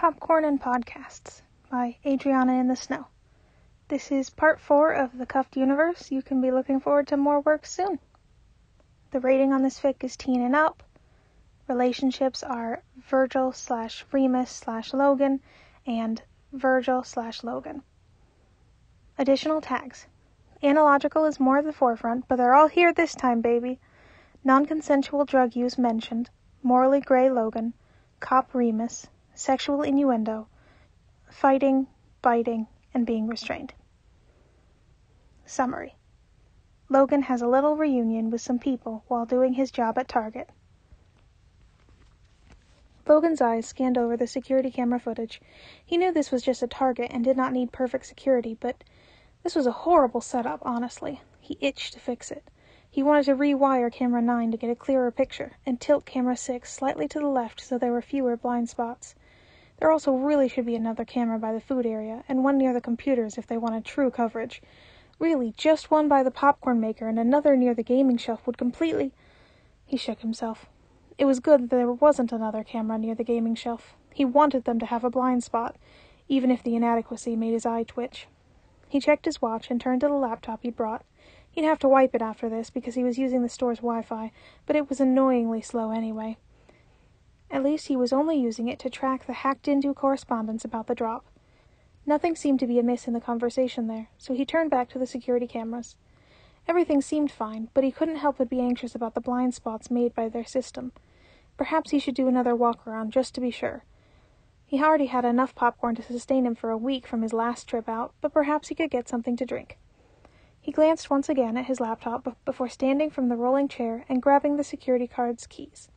Popcorn and Podcasts by Adriana in the Snow. This is part 4 of the Cuffed Universe. You can be looking forward to more work soon. The rating on this fic is teen and up. Relationships are Virgil/Remus/Logan and Virgil/Logan. Additional tags. Analogical is more at the forefront, but they're all here this time, baby. Non-consensual drug use mentioned. Morally gray Logan. Cop Remus. Sexual innuendo, fighting, biting, and being restrained. Summary. Logan has a little reunion with some people while doing his job at Target. Logan's eyes scanned over the security camera footage. He knew this was just a Target and did not need perfect security, but this was a horrible setup, honestly. He itched to fix it. He wanted to rewire camera 9 to get a clearer picture, and tilt camera 6 slightly to the left so there were fewer blind spots. There also really should be another camera by the food area, and one near the computers if they wanted true coverage. Really, just one by the popcorn maker and another near the gaming shelf would completely... He shook himself. It was good that there wasn't another camera near the gaming shelf. He wanted them to have a blind spot, even if the inadequacy made his eye twitch. He checked his watch and turned to the laptop he'd brought. He'd have to wipe it after this because he was using the store's Wi-Fi, but it was annoyingly slow anyway. At least he was only using it to track the hacked-into correspondence about the drop. Nothing seemed to be amiss in the conversation there, so he turned back to the security cameras. Everything seemed fine, but he couldn't help but be anxious about the blind spots made by their system. Perhaps he should do another walk-around just to be sure. He already had enough popcorn to sustain him for a week from his last trip out, but perhaps he could get something to drink. He glanced once again at his laptop before standing from the rolling chair and grabbing the security guard's keys.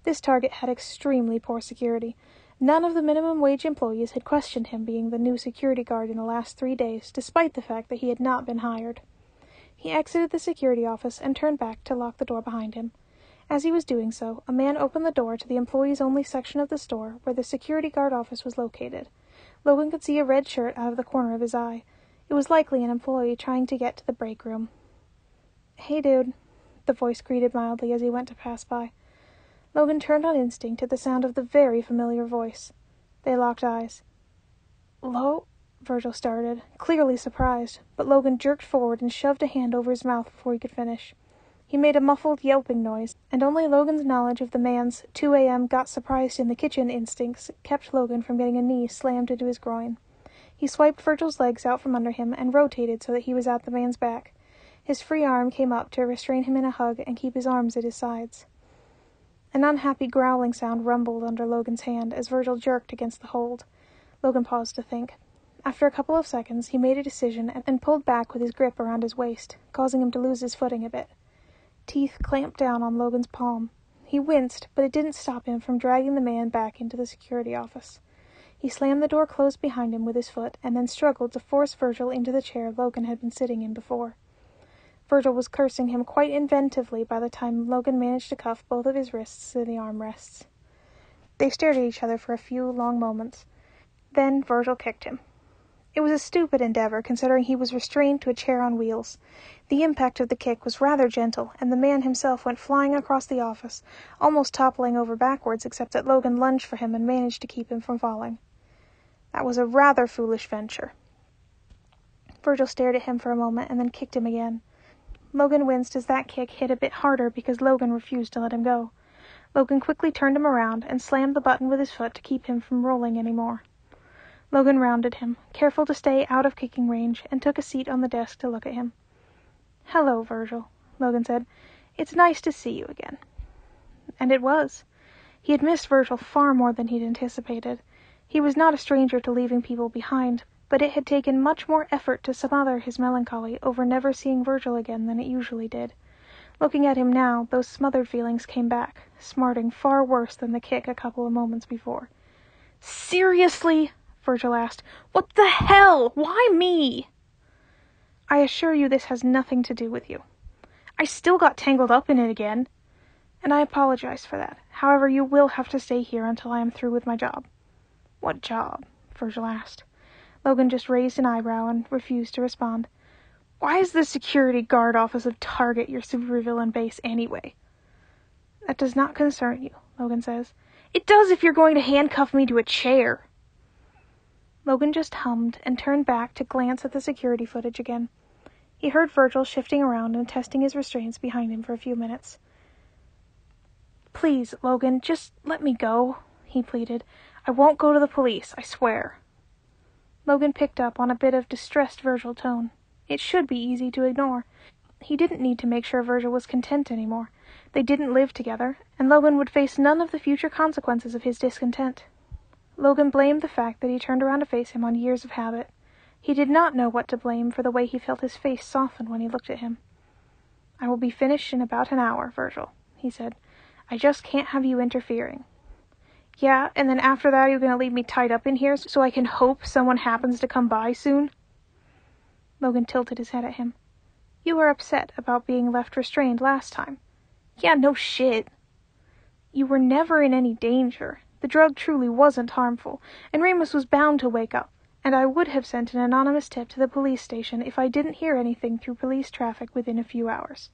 This Target had extremely poor security. None of the minimum wage employees had questioned him being the new security guard in the last 3 days, despite the fact that he had not been hired. He exited the security office and turned back to lock the door behind him. As he was doing so, a man opened the door to the employees-only section of the store where the security guard office was located. Logan could see a red shirt out of the corner of his eye. It was likely an employee trying to get to the break room. "Hey, dude," the voice greeted mildly as he went to pass by. Logan turned on instinct at the sound of the very familiar voice. They locked eyes. "Lo?" Virgil started, clearly surprised, but Logan jerked forward and shoved a hand over his mouth before he could finish. He made a muffled yelping noise, and only Logan's knowledge of the man's 2 a.m. got surprised in the kitchen instincts kept Logan from getting a knee slammed into his groin. He swiped Virgil's legs out from under him and rotated so that he was at the man's back. His free arm came up to restrain him in a hug and keep his arms at his sides. An unhappy growling sound rumbled under Logan's hand as Virgil jerked against the hold. Logan paused to think. After a couple of seconds, he made a decision and pulled back with his grip around his waist, causing him to lose his footing a bit. Teeth clamped down on Logan's palm. He winced, but it didn't stop him from dragging the man back into the security office. He slammed the door closed behind him with his foot and then struggled to force Virgil into the chair Logan had been sitting in before. Virgil was cursing him quite inventively by the time Logan managed to cuff both of his wrists to the armrests. They stared at each other for a few long moments. Then Virgil kicked him. It was a stupid endeavor, considering he was restrained to a chair on wheels. The impact of the kick was rather gentle, and the man himself went flying across the office, almost toppling over backwards, except that Logan lunged for him and managed to keep him from falling. That was a rather foolish venture. Virgil stared at him for a moment and then kicked him again. Logan winced as that kick hit a bit harder because Logan refused to let him go. Logan quickly turned him around and slammed the button with his foot to keep him from rolling any more. Logan rounded him, careful to stay out of kicking range, and took a seat on the desk to look at him. "Hello, Virgil," Logan said. "It's nice to see you again." And it was. He had missed Virgil far more than he'd anticipated. He was not a stranger to leaving people behind, but it had taken much more effort to smother his melancholy over never seeing Virgil again than it usually did. Looking at him now, those smothered feelings came back, smarting far worse than the kick a couple of moments before. "Seriously?" Virgil asked. "What the hell? Why me?" "I assure you this has nothing to do with you. I still got tangled up in it again, and I apologize for that. However, you will have to stay here until I am through with my job." "What job?" Virgil asked. Logan just raised an eyebrow and refused to respond. "Why is the security guard office of Target your supervillain base anyway?" "That does not concern you," Logan says. "It does if you're going to handcuff me to a chair," Logan just hummed and turned back to glance at the security footage again. He heard Virgil shifting around and testing his restraints behind him for a few minutes. "Please, Logan, just let me go," he pleaded. "I won't go to the police, I swear." Logan picked up on a bit of distressed Virgil tone. It should be easy to ignore. He didn't need to make sure Virgil was content anymore. They didn't live together, and Logan would face none of the future consequences of his discontent. Logan blamed the fact that he turned around to face him on years of habit. He did not know what to blame for the way he felt his face soften when he looked at him. "I will be finished in about an hour, Virgil," he said. "I just can't have you interfering." "Yeah, and then after that you're going to leave me tied up in here so I can hope someone happens to come by soon?" Logan tilted his head at him. "You were upset about being left restrained last time." "Yeah, no shit." "You were never in any danger. The drug truly wasn't harmful, and Remus was bound to wake up, and I would have sent an anonymous tip to the police station if I didn't hear anything through police traffic within a few hours."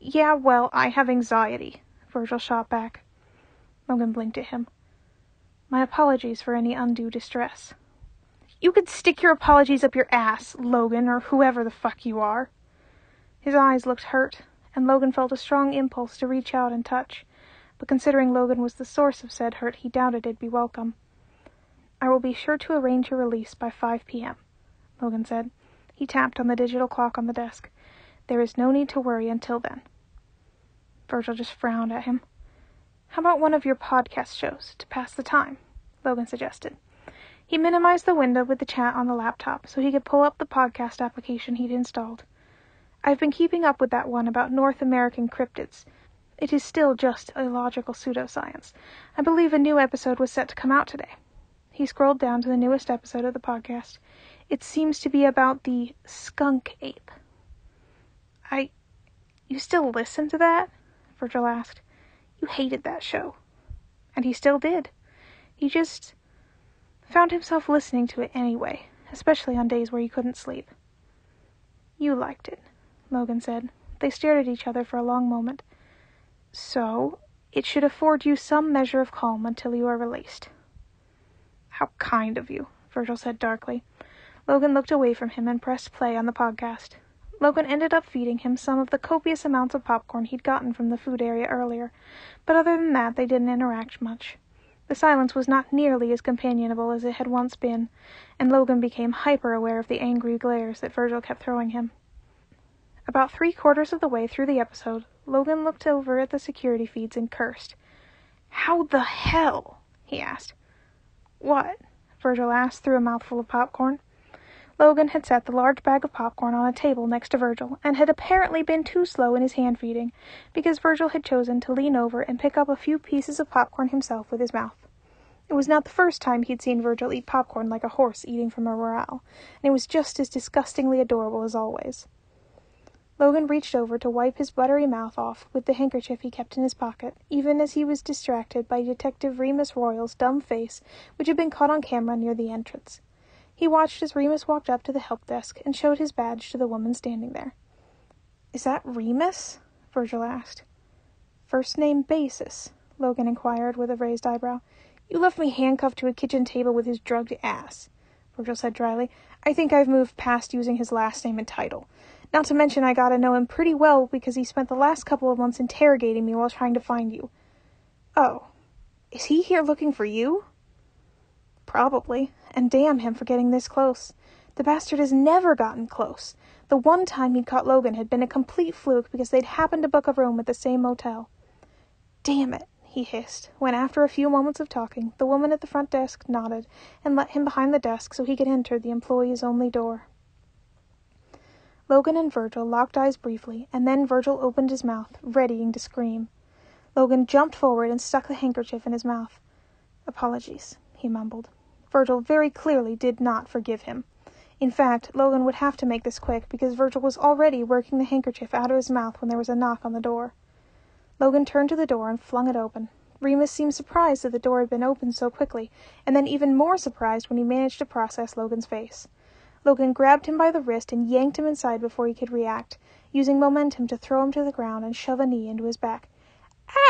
"Yeah, well, I have anxiety," Virgil shot back. Logan blinked at him. "My apologies for any undue distress." "You could stick your apologies up your ass, Logan, or whoever the fuck you are." His eyes looked hurt, and Logan felt a strong impulse to reach out and touch, but considering Logan was the source of said hurt, he doubted it'd be welcome. "I will be sure to arrange your release by 5 p.m., Logan said. He tapped on the digital clock on the desk. "There is no need to worry until then." Virgil just frowned at him. "How about one of your podcast shows, to pass the time?" Logan suggested. He minimized the window with the chat on the laptop so he could pull up the podcast application he'd installed. "I've been keeping up with that one about North American cryptids. It is still just illogical pseudoscience. I believe a new episode was set to come out today." He scrolled down to the newest episode of the podcast. It seems to be about the skunk ape. You still listen to that?" Virgil asked. "You hated that show." And he still did. He just found himself listening to it anyway, especially on days where he couldn't sleep. "You liked it," Logan said. They stared at each other for a long moment. "So, it should afford you some measure of calm until you are released." "How kind of you," Virgil said darkly. Logan looked away from him and pressed play on the podcast. Logan ended up feeding him some of the copious amounts of popcorn he'd gotten from the food area earlier, but other than that they didn't interact much. The silence was not nearly as companionable as it had once been, and Logan became hyper-aware of the angry glares that Virgil kept throwing him. About 3/4 of the way through the episode, Logan looked over at the security feeds and cursed. "How the hell?" he asked. "What?" Virgil asked through a mouthful of popcorn. Logan had set the large bag of popcorn on a table next to Virgil, and had apparently been too slow in his hand-feeding, because Virgil had chosen to lean over and pick up a few pieces of popcorn himself with his mouth. It was not the first time he'd seen Virgil eat popcorn like a horse eating from a morale, and it was just as disgustingly adorable as always. Logan reached over to wipe his buttery mouth off with the handkerchief he kept in his pocket, even as he was distracted by Detective Remus Royal's dumb face, which had been caught on camera near the entrance. He watched as Remus walked up to the help desk and showed his badge to the woman standing there. "Is that Remus?" Virgil asked. "First name basis," Logan inquired with a raised eyebrow. "You left me handcuffed to a kitchen table with his drugged ass," Virgil said dryly. "I think I've moved past using his last name and title. Not to mention I got to know him pretty well because he spent the last couple of months interrogating me while trying to find you." "Oh, is he here looking for you?" "Probably, and damn him for getting this close. The bastard has never gotten close. The one time he'd caught Logan had been a complete fluke because they'd happened to book a room at the same motel." "Damn it," he hissed, when after a few moments of talking, the woman at the front desk nodded and let him behind the desk so he could enter the employees-only door. Logan and Virgil locked eyes briefly, and then Virgil opened his mouth, readying to scream. Logan jumped forward and stuck the handkerchief in his mouth. "Apologies," he mumbled. Virgil very clearly did not forgive him. In fact, Logan would have to make this quick because Virgil was already working the handkerchief out of his mouth when there was a knock on the door. Logan turned to the door and flung it open. Remus seemed surprised that the door had been opened so quickly, and then even more surprised when he managed to process Logan's face. Logan grabbed him by the wrist and yanked him inside before he could react, using momentum to throw him to the ground and shove a knee into his back.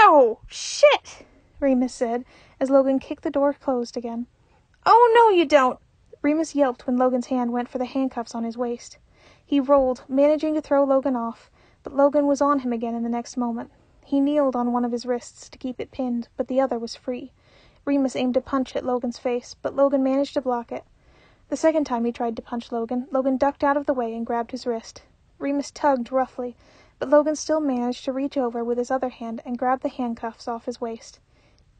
"Ow! Shit!" Remus said, as Logan kicked the door closed again. "Oh, no, you don't!" Remus yelped when Logan's hand went for the handcuffs on his waist. He rolled, managing to throw Logan off, but Logan was on him again in the next moment. He kneeled on one of his wrists to keep it pinned, but the other was free. Remus aimed a punch at Logan's face, but Logan managed to block it. The second time he tried to punch Logan, Logan ducked out of the way and grabbed his wrist. Remus tugged roughly, but Logan still managed to reach over with his other hand and grab the handcuffs off his waist.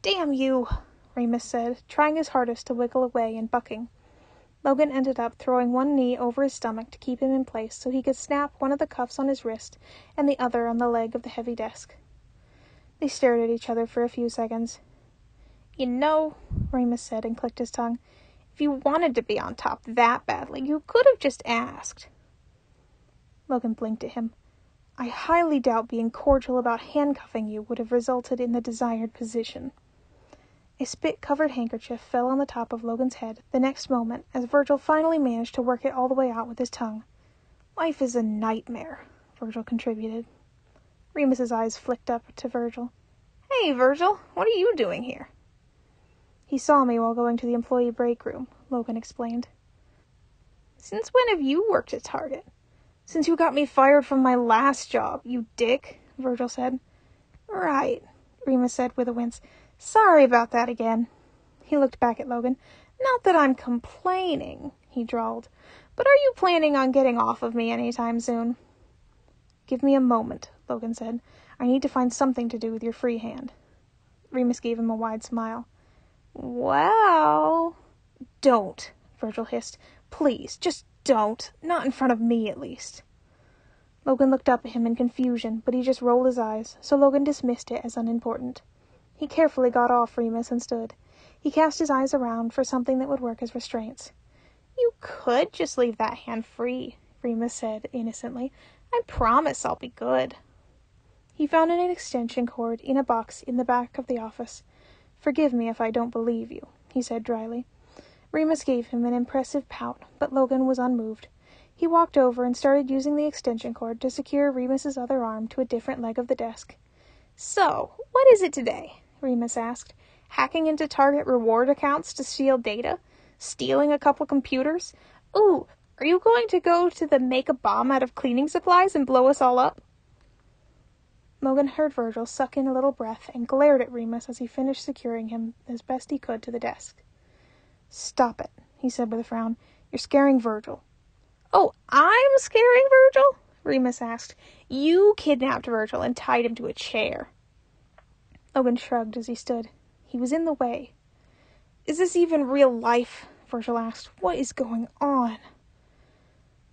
"Damn you!" Remus said, trying his hardest to wiggle away and bucking. Logan ended up throwing one knee over his stomach to keep him in place so he could snap one of the cuffs on his wrist and the other on the leg of the heavy desk. They stared at each other for a few seconds. "You know," Remus said and clicked his tongue, "if you wanted to be on top that badly, you could have just asked." Logan blinked at him. "I highly doubt being cordial about handcuffing you would have resulted in the desired position." A spit-covered handkerchief fell on the top of Logan's head the next moment as Virgil finally managed to work it all the way out with his tongue. "Life is a nightmare," Virgil contributed. Remus's eyes flicked up to Virgil. "Hey, Virgil, what are you doing here?" "He saw me while going to the employee break room," Logan explained. "Since when have you worked at Target?" "Since you got me fired from my last job, you dick," Virgil said. "Right," Remus said with a wince. "Sorry about that again." He looked back at Logan. "Not that I'm complaining," he drawled, "but are you planning on getting off of me anytime soon?" "Give me a moment," Logan said. "I need to find something to do with your free hand." Remus gave him a wide smile. "Well..." "Don't," Virgil hissed. "Please, just don't. Not in front of me, at least." Logan looked up at him in confusion, but he just rolled his eyes, so Logan dismissed it as unimportant. He carefully got off Remus and stood. He cast his eyes around for something that would work as restraints. "You could just leave that hand free," Remus said innocently. "I promise I'll be good." He found an extension cord in a box in the back of the office. "Forgive me if I don't believe you," he said dryly. Remus gave him an impressive pout, but Logan was unmoved. He walked over and started using the extension cord to secure Remus's other arm to a different leg of the desk. "So, what is it today?" Remus asked. "Hacking into Target reward accounts to steal data? Stealing a couple computers? Ooh, are you going to go to the make a bomb out of cleaning supplies and blow us all up?" Logan heard Virgil suck in a little breath and glared at Remus as he finished securing him as best he could to the desk. "Stop it," he said with a frown. "You're scaring Virgil." "Oh, I'm scaring Virgil?" Remus asked. "You kidnapped Virgil and tied him to a chair." Logan shrugged as he stood. He was in the way. "Is this even real life?" Virgil asked. "What is going on?"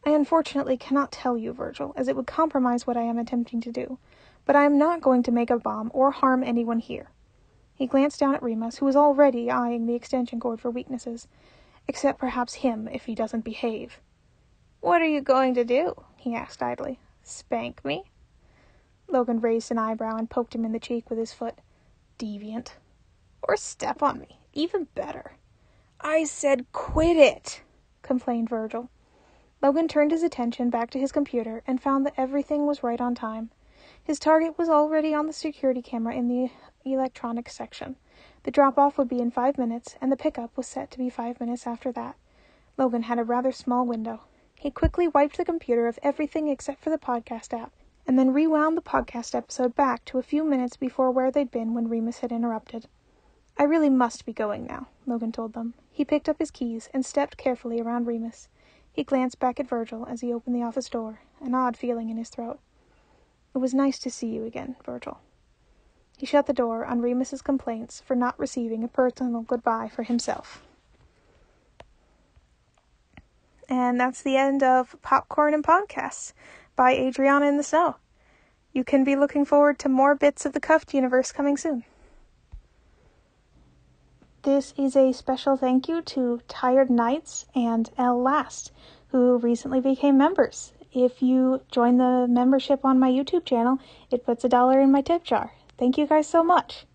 "I unfortunately cannot tell you, Virgil, as it would compromise what I am attempting to do. But I am not going to make a bomb or harm anyone here." He glanced down at Remus, who was already eyeing the extension cord for weaknesses. "Except perhaps him, if he doesn't behave." "What are you going to do?" he asked idly. "Spank me?" Logan raised an eyebrow and poked him in the cheek with his foot. "Deviant." "Or step on me. Even better." "I said quit it," complained Virgil. Logan turned his attention back to his computer and found that everything was right on time. His target was already on the security camera in the electronics section. The drop-off would be in 5 minutes, and the pickup was set to be 5 minutes after that. Logan had a rather small window. He quickly wiped the computer of everything except for the podcast app, and then rewound the podcast episode back to a few minutes before where they'd been when Remus had interrupted. "I really must be going now," Logan told them. He picked up his keys and stepped carefully around Remus. He glanced back at Virgil as he opened the office door, an odd feeling in his throat. "It was nice to see you again, Virgil." He shut the door on Remus's complaints for not receiving a personal goodbye for himself. And that's the end of Popcorn and Podcasts by Adriana in the Snow. You can be looking forward to more bits of the Cuffed universe coming soon. This is a special thank you to Tired Nights and L Last, who recently became members. If you join the membership on my YouTube channel, it puts $1 in my tip jar. Thank you guys so much.